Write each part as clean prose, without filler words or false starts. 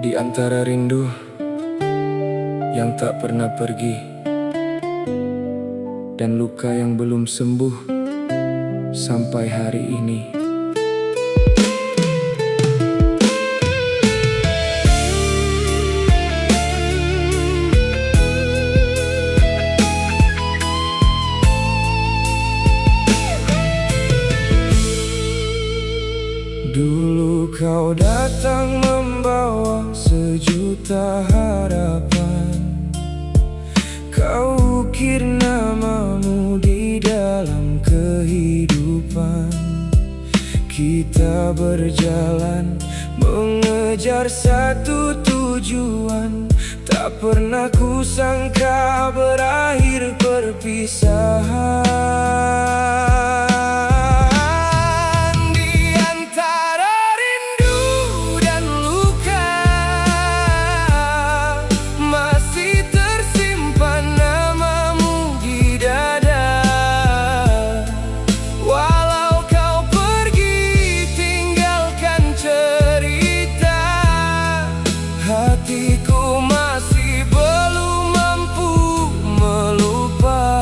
Di antara rindu yang tak pernah pergi dan luka yang belum sembuh sampai hari ini. Dulu kau datang membawa sejuta harapan. Kau ukir namamu di dalam kehidupan. Kita berjalan mengejar satu tujuan. Tak pernah kusangka berakhir perpisahan. Hatiku masih belum mampu melupa.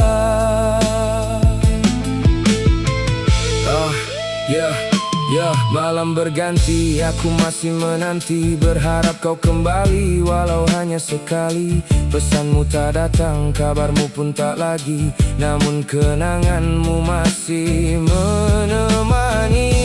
Malam berganti, aku masih menanti, berharap kau kembali walau hanya sekali. Pesanmu tak datang, kabarmu pun tak lagi, namun kenanganmu masih menemani.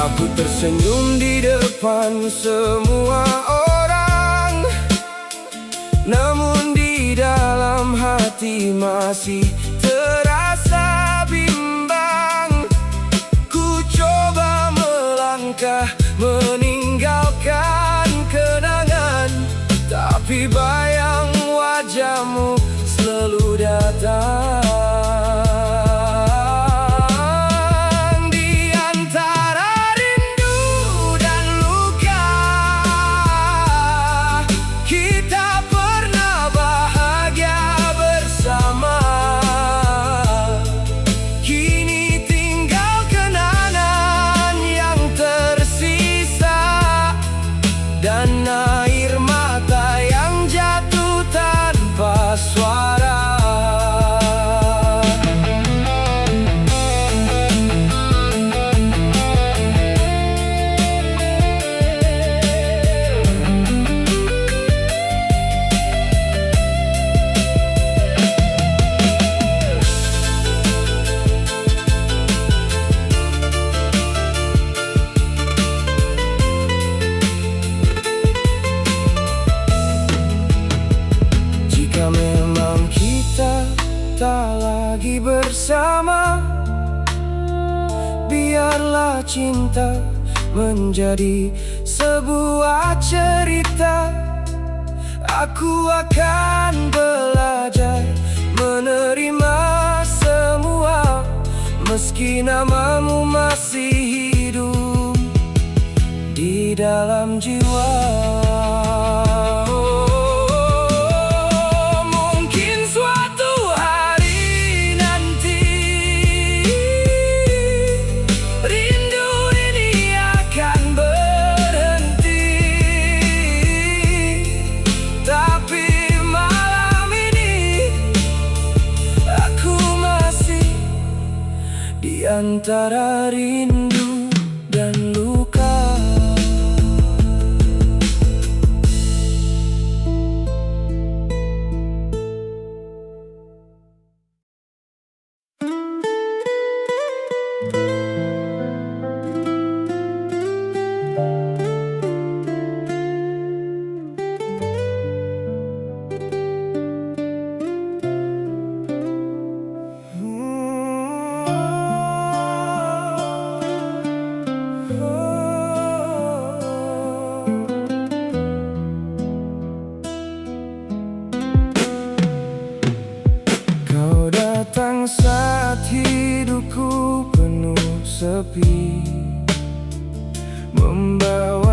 Aku tersenyum di depan semua orang, namun di dalam hati masih terasa bimbang. Ku coba melangkah meninggalkan kenangan, tapi bayang wajahmu selalu datang. Dan air mata yang jatuh tanpa suara. Memang kita tak lagi bersama, biarlah cinta menjadi sebuah cerita. Aku akan belajar menerima semua, meski namamu masih hidup di dalam jiwa. Di antara rindu dan luka.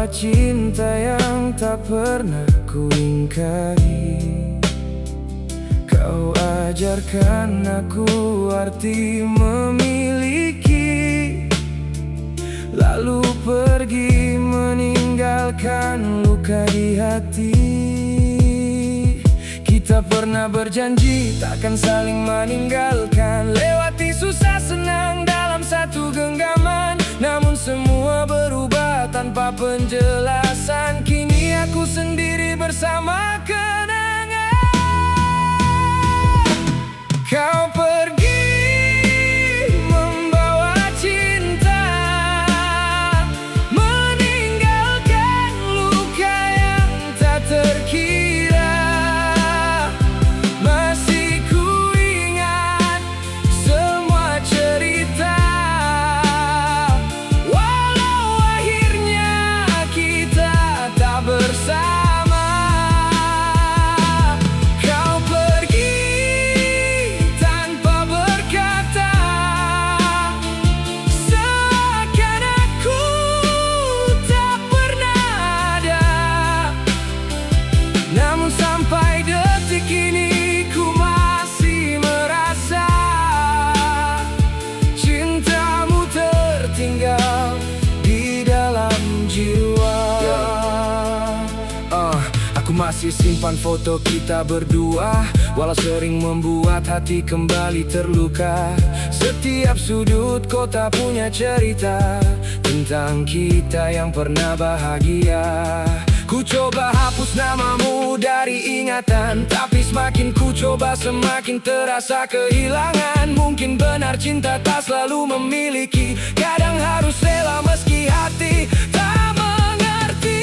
cinta yang tak pernah ku ingkari. Kau ajarkan aku arti memiliki, lalu pergi meninggalkan luka di hati. Kita pernah berjanji takkan saling meninggalkan, lewati susah senang dalam satu genggaman. Namun semua berubah tanpa penjelasan. Kini aku sendiri bersama kenangan. Kau pergi membawa cinta, meninggalkan luka yang tak terkira. Masih ku ingat semua cerita, walau akhirnya kita tak bersama. Kau pergi tanpa berkata, seakan aku tak pernah ada. Namun sampai detik ini ku masih merasa cintamu tertinggal di dalam jiwa. Aku masih simpan foto kita berdua, walau sering membuat hati kembali terluka. Setiap sudut kota punya cerita tentang kita yang pernah bahagia. Ku coba hapus namamu dari ingatan, tapi semakin ku coba semakin terasa kehilangan. Mungkin benar cinta tak selalu memiliki, kadang harus rela meski hati tak mengerti.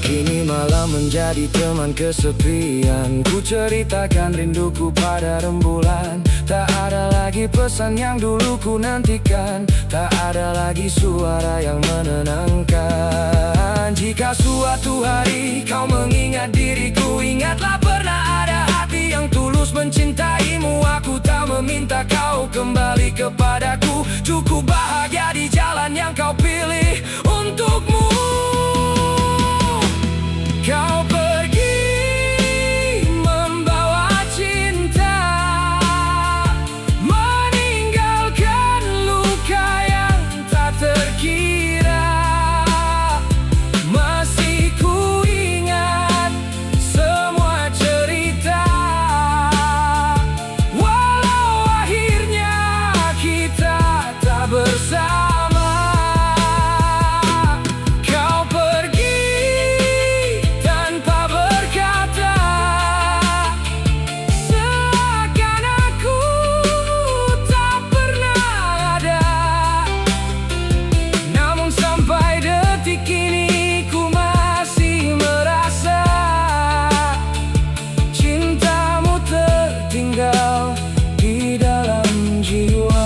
Kini malah menjadi teman kesepian. Ku ceritakan rinduku pada rembulan. Tak ada lagi pesan yang dulu ku nantikan, tak ada lagi suara yang menenangkan. Jika suatu hari kau mengingat diriku, ingatlah pernah ada hati yang tulus mencintaimu. Aku tak meminta kau kembali kepadaku, cukup bahagia di jalan yang kau pilih untukmu. Kau pergi membawa cinta, meninggalkan luka yang tak terkira. Masih ku ingat semua cerita, walau akhirnya kita tak bersama. Kau pergi tanpa berkata, seakan aku tak pernah ada. Namun sampai detik ini ku masih merasa cintamu tertinggal di dalam jiwa.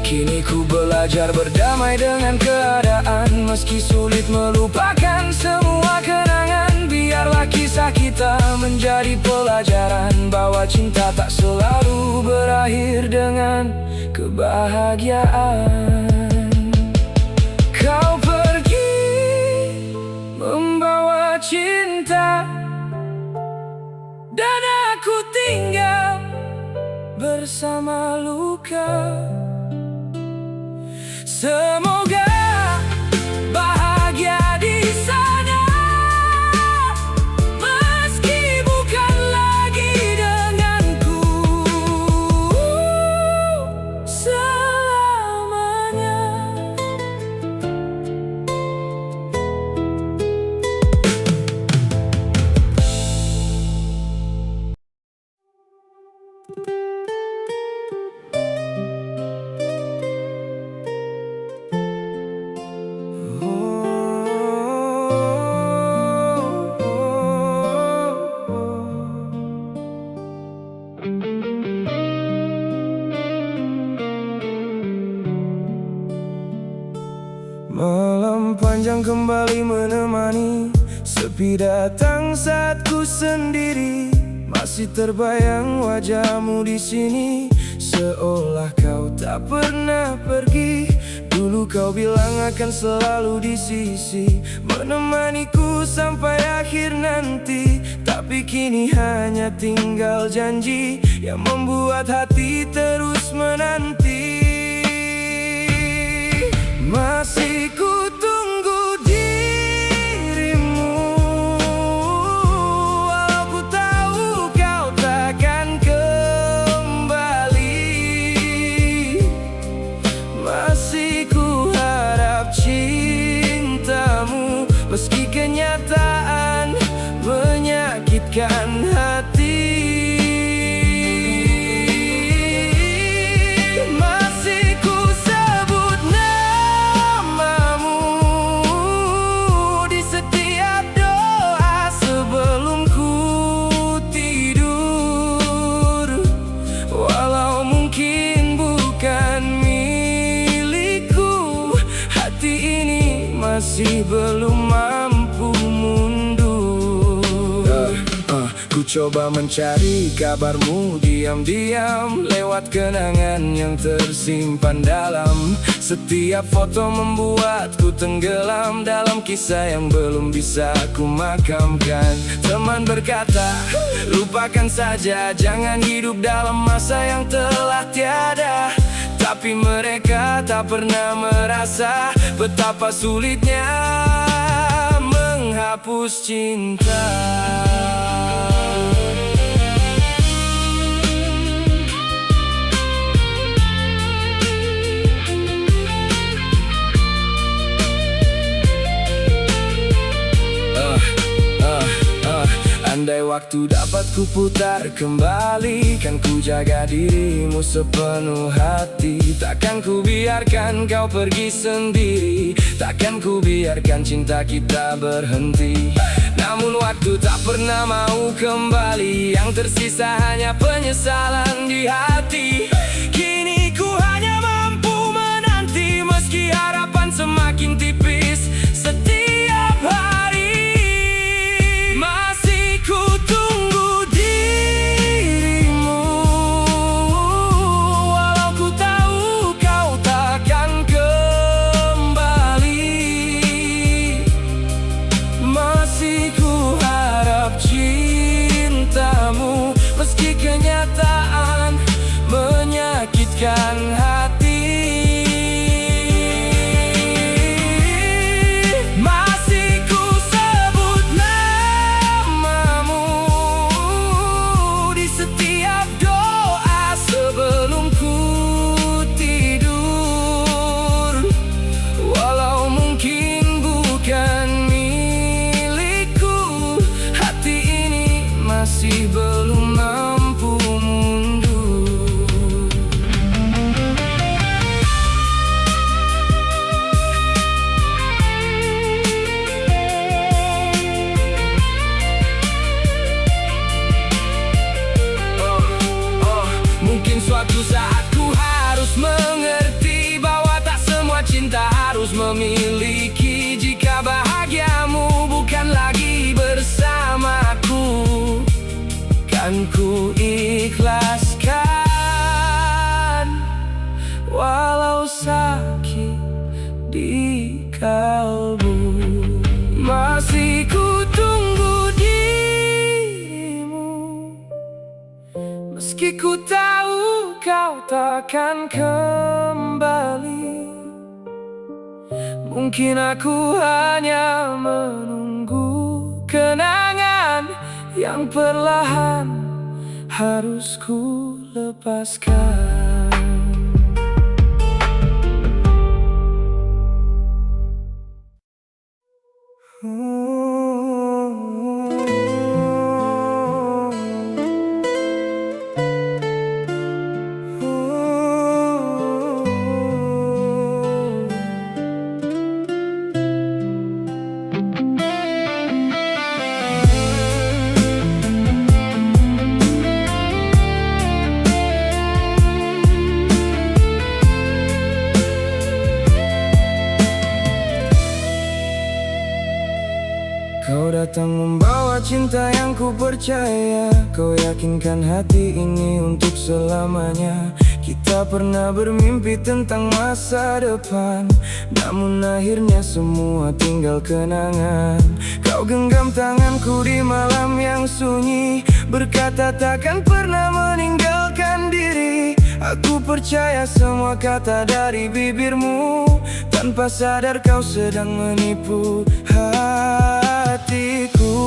Kini ku belajar berdamai dengan keadaan, meski sulit melupakan semua kenangan. Biarlah kisah kita menjadi pelajaran, bahwa cinta tak selalu berakhir dengan kebahagiaan. Kau pergi membawa cinta, dan aku tinggal bersama luka. Semoga bahagia di sana, meski bukan lagi denganku selamanya. Malam panjang kembali menemani, sepi datang saat ku sendiri. Masih terbayang wajahmu di sini, seolah kau tak pernah pergi. Dulu kau bilang akan selalu di sisi, menemaniku sampai akhir nanti. Tapi kini hanya tinggal janji yang membuat hati terus menanti. Masih ku tunggu dirimu, walau ku tahu kau takkan kembali. Masih ku harap cintamu, meski kenyataan menyakitkan hati. Masih belum mampu mundur. Ku coba mencari kabarmu diam-diam, lewat kenangan yang tersimpan dalam. Setiap foto membuatku tenggelam dalam kisah yang belum bisa ku makamkan. Teman berkata, lupakan saja, jangan hidup dalam masa yang telah tiada. Tapi mereka tak pernah merasa betapa sulitnya menghapus cinta. Andai waktu dapat ku putar kembali, kan ku jaga dirimu sepenuh hati. Takkan ku biarkan kau pergi sendiri, takkan ku biarkan cinta kita berhenti. Namun waktu tak pernah mau kembali, yang tersisa hanya penyesalan di hati. Kini ku hanya mampu menanti, meski harapan semakin tipis setiap hari. Meski kenyataan menyakitkan hati, masih ku sebut namamu di setiap doa sebelum ku tidur. Walau mungkin bukan milikku, hati ini masih belum mampu mundur. Mungkin suatu saat ku harus mengerti bahwa tak semua cinta harus memiliki. Jika bahagiamu bukan lagi bersamaku, kan ku ikhlaskan, walau sakit di kalbu. Masih ku tunggu dirimu, meski ku tahu kau takkan kembali. Mungkin aku hanya menunggu kenangan yang perlahan harus ku lepaskan. Kau datang membawa cinta yang ku percaya. Kau yakinkan hati ini untuk selamanya. Kita pernah bermimpi tentang masa depan, namun akhirnya semua tinggal kenangan. Kau genggam tanganku di malam yang sunyi, berkata takkan pernah meninggalkan diri. Aku percaya semua kata dari bibirmu, tanpa sadar kau sedang menipu hatiku.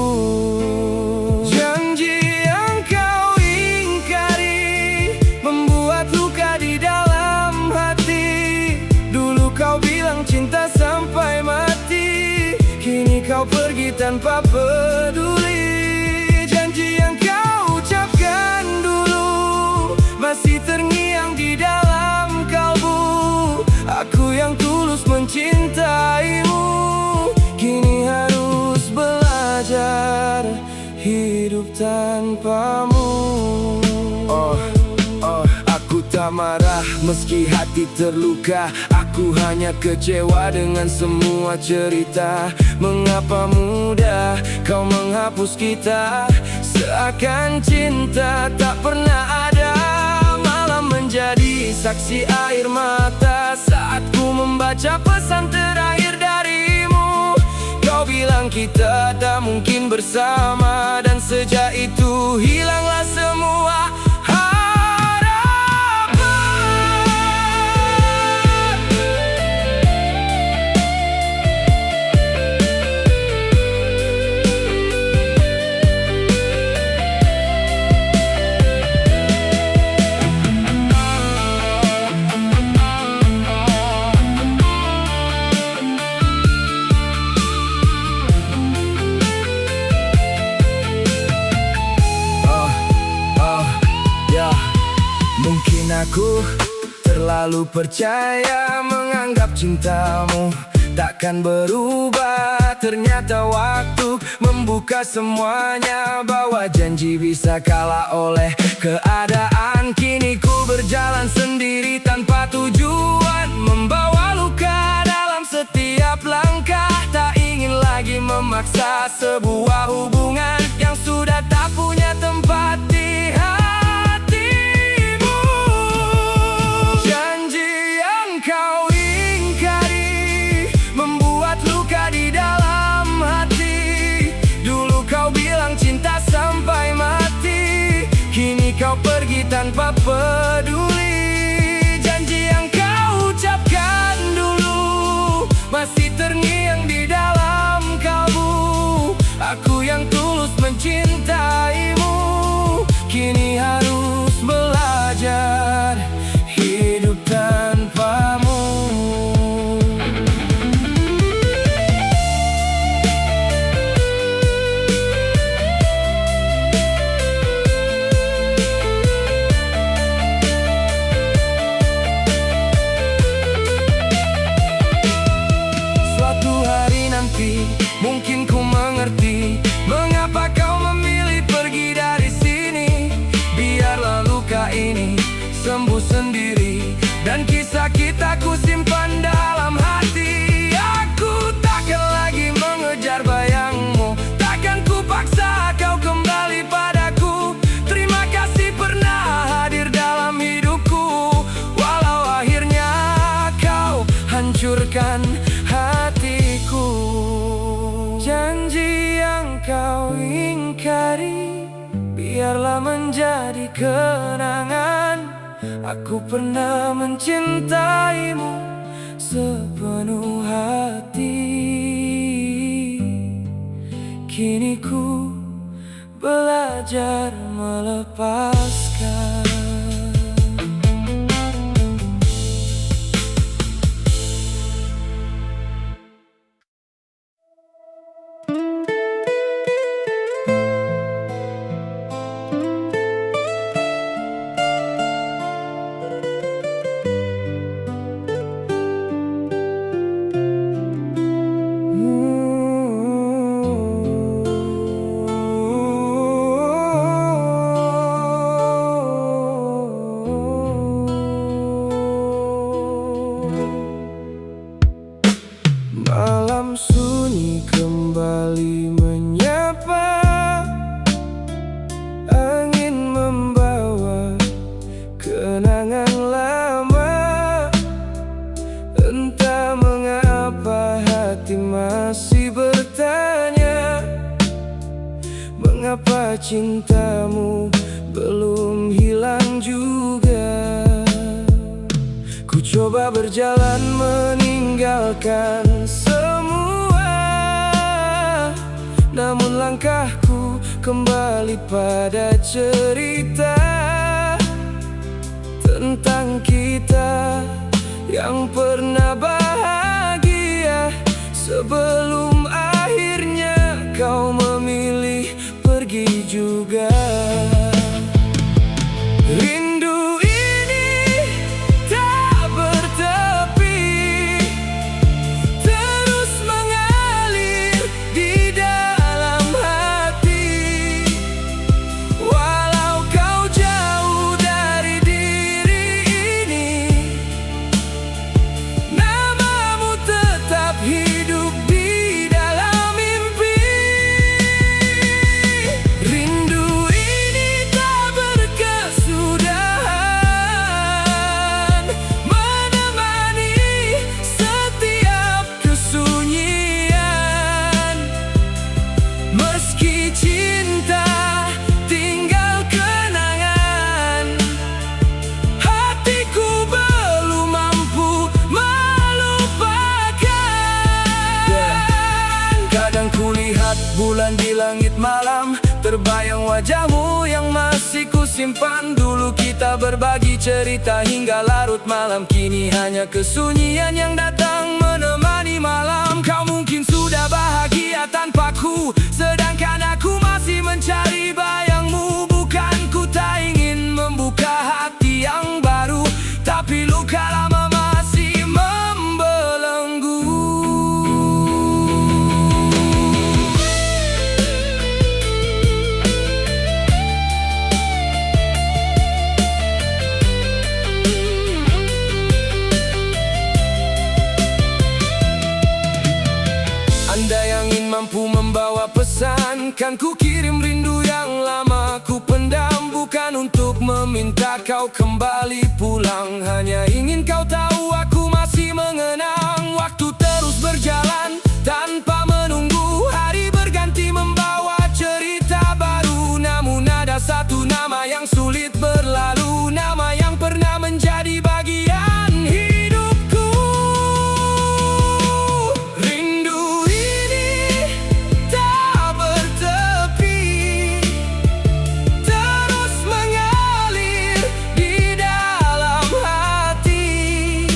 Janji yang kau ingkari membuat luka di dalam hati. Dulu kau bilang cinta sampai mati, kini kau pergi tanpa peduli. Janji yang kau ucapkan dulu masih terngiang di dalam kalbu. Aku yang tulus mencintaimu, kini harus belajar hidup tanpamu. Aku tak marah meski hati terluka. Aku hanya kecewa dengan semua cerita. Mengapa mudah kau menghapus kita, seakan cinta tak pernah ada. Malam menjadi saksi air mata saat ku membaca pesan terakhir darimu. Kau bilang kita tak mungkin bersama, dan sejak itu hilanglah semua aku terlalu percaya, menganggap cintamu takkan berubah. Ternyata waktu membuka semuanya, bahwa janji bisa kalah oleh keadaan. Kini ku berjalan sendiri tanpa tujuan, membawa luka dalam setiap langkah. Tak ingin lagi memaksa sebuah hubungan yang sudah tak punya tempat di hati. Kau pergi tanpa peduli. Janji yang kau ucapkan dulu masih terngiang di dalam kalbu. Aku yang tulus mencintaimu, kini harus belajar hidup tanpamu. Mungkin ku mengerti mengapa kau memilih pergi dari sini. Biarlah luka ini sembuh sendiri, dan kisah kita ku simpan dalam hati. Aku takkan lagi mengejar bayangmu, takkan ku paksa kau kembali padaku. Terima kasih pernah hadir dalam hidupku, walau akhirnya kau hancurkan hatiku. Janji yang kau ingkari biarlah menjadi kenangan. Aku pernah mencintaimu sepenuh hati. Kini ku belajar melepaskan. malam sunyi kembali menyapa. Angin membawa kenangan lama. Entah mengapa hati masih bertanya, mengapa cintamu belum hilang juga. Ku coba berjalan meninggalkan semua, namun langkahku kembali pada cerita tentang kita yang pernah bahagia, sebelum akhirnya kau memilih pergi juga. Rindu ini tak bertepi, terus mengalir di dalam hati. Walau kau jauh dari diri ini, namamu tetap hidup di dalam mimpi. Rindu ini tak berkesudahan, menemani setiap kesunyian. Meski cinta tinggal kenangan, hatiku belum mampu melupakan. Kadang kulihat bulan di langit malam, terbayang wajahmu yang masih kusimpan. Dulu kita berbagi cerita hingga larut malam, kini hanya kesunyian yang datang menemani malam. Kau mungkin sudah bahagia tanpaku, sedangkan aku masih mencari bayangmu. Bukan ku tak ingin membuka hati yang baru, tapi luka lama masih membelenggu. Andai angin mampu membawa pesan, kan ku kirim rindu yang lama ku pendam. Bukan untuk meminta kau kembali pulang, hanya ingin kau tahu aku masih mengenang. Waktu terus berjalan tanpa menunggu, hari berganti membawa cerita baru. Namun ada satu nama yang sulit berlalu, nama yang pernah menjadi bagian hidupku. Rindu ini tak bertepi, terus mengalir di dalam hati.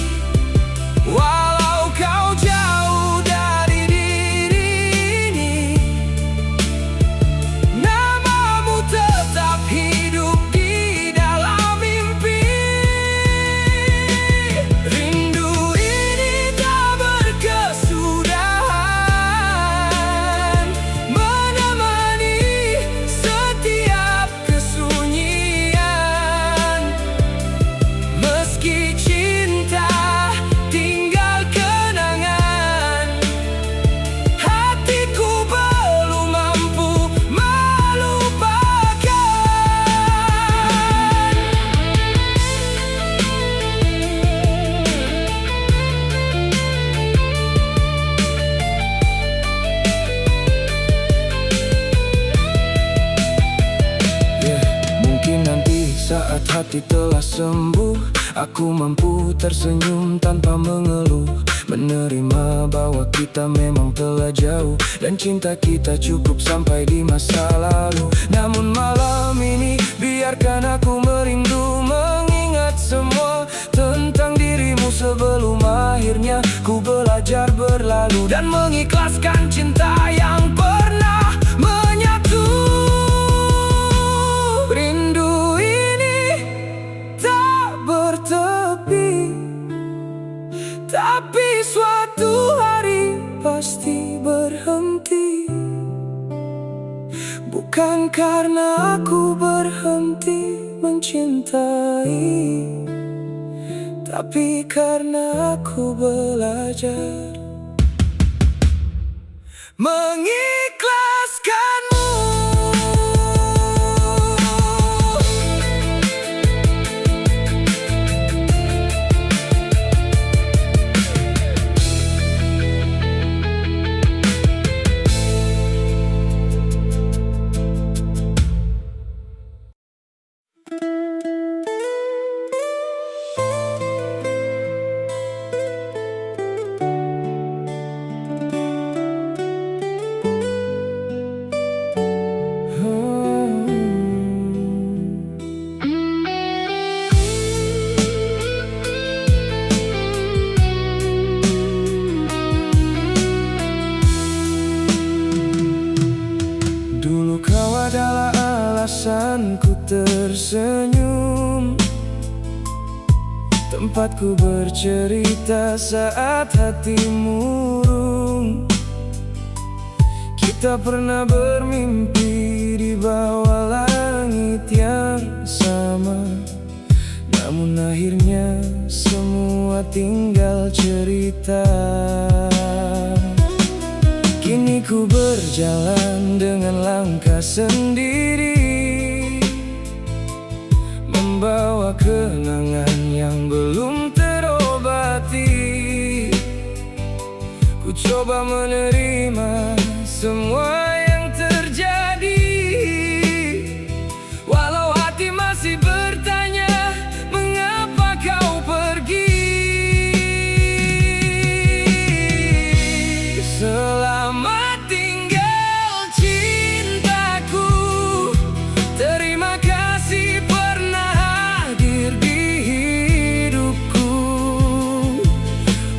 Walau kau jauh dari diri ini, namamu tetap hidup di dalam mimpi. Rindu ini tak berkesudahan, menemani setiap kesunyian. Meski cinta tinggal kenangan, hatiku belum mampu melupakan. Mungkin nanti saat hati telah sembuh, aku mampu tersenyum tanpa mengeluh, menerima bahwa kita memang telah jauh, dan cinta kita cukup sampai di masa lalu. Namun malam ini biarkan aku merindu, mengingat semua tentang dirimu sebelum akhirnya ku belajar berlalu dan mengikhlaskan cinta yang pernah menyatu. Rindu ini tak bertepi, tapi suatu hari pasti berhenti. Bukan karena aku berhenti mencintai, tapi karena aku belajar mengikhlaskanmu. Dulu kau adalah alasanku tersenyum, tempatku bercerita saat hati murung. Kita pernah bermimpi di bawah langit yang sama, namun akhirnya semua tinggal cerita. Kini ku berjalan dengan langkah sendiri, membawa kenangan yang belum terobati. Ku coba menerima semua yang terjadi, walau hati masih bertanya mengapa kau pergi. Selamat tinggal cintaku, terima kasih pernah hadir di hidupku.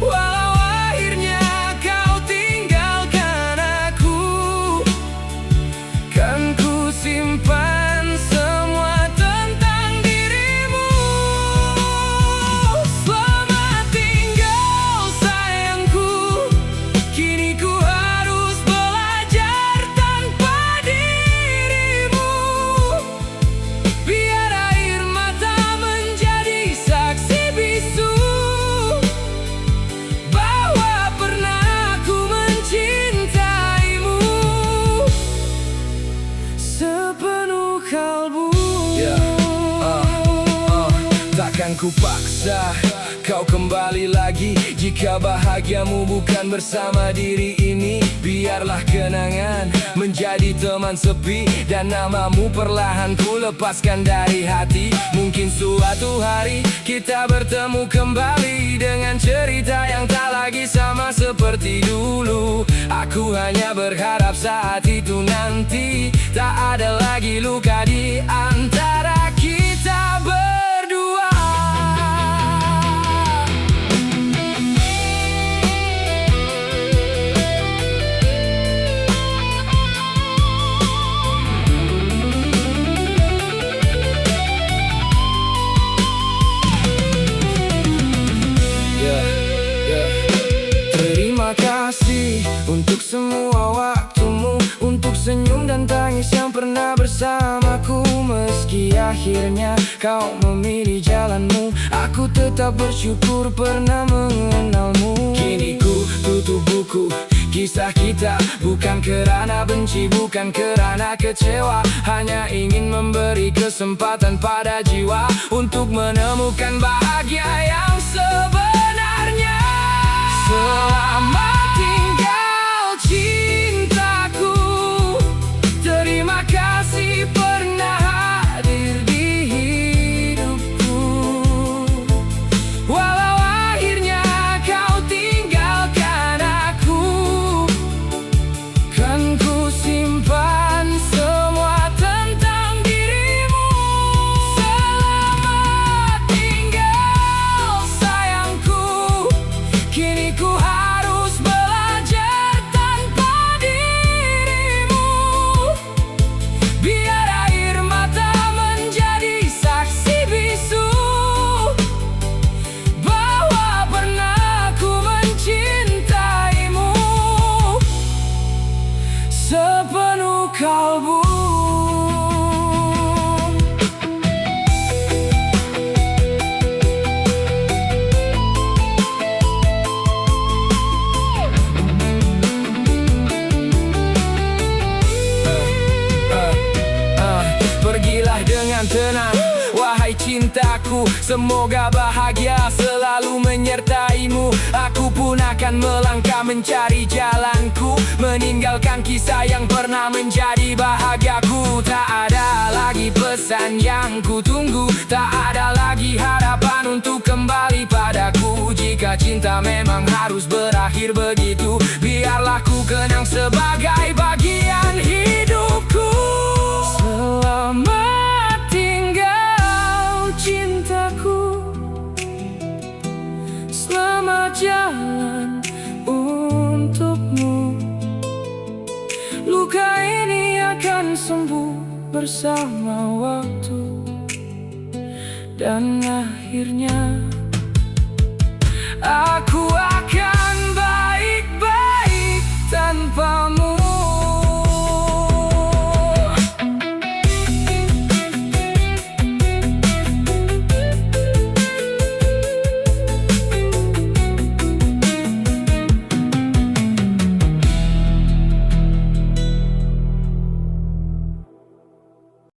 Walau akhirnya kau tinggalkan aku, kan ku simpan semua tentang dirimu. Selamat tinggal sayangku, kini ku harus belajar tanpa dirimu. Biar air mata menjadi saksi bisu bahwa pernah aku mencintaimu sepenuh kalbu. Takkan ku paksa kau kembali lagi, jika bahagiamu bukan bersama diri ini. Biarlah kenangan menjadi teman sepi, dan namamu perlahan ku lepaskan dari hati. Mungkin suatu hari kita bertemu kembali dengan cerita yang tak lagi sama seperti dulu. Aku hanya berharap saat itu nanti tak ada lagi luka di antara kita berdua. Terima kasih untuk semua waktumu, untuk senyum dan tangis yang pernah bersamaku. Meski akhirnya kau memilih jalanmu, aku tetap bersyukur pernah mengenalmu. Kini ku tutup buku kisah kita, bukan kerana benci, bukan kerana kecewa, hanya ingin memberi kesempatan pada jiwa untuk menemukan bahagia yang sebenarnya. Selamat tinggal cintaku, terima kasih pernah hadir di hidupku. Walau akhirnya kau tinggalkan aku, kan ku simpan semua tentang dirimu. Selamat tinggal sayangku, kini ku harus belajar tanpa dirimu. Biar air mata menjadi saksi bisu bahwa pernah ku mencintaimu sepenuh kalbu. tenang, wahai cintaku. Semoga bahagia selalu menyertaimu. Aku pun akan melangkah mencari jalanku, meninggalkan kisah yang pernah menjadi bahagiaku. Tak ada lagi pesan yang ku tunggu, tak ada lagi harapan untuk kembali padaku. Jika cinta memang harus berakhir begitu, biarlah ku kenang sebagai bagian hidupku. Selamat tinggal cintaku, selamat jalan untukmu. Luka ini akan sembuh bersama waktu, dan akhirnya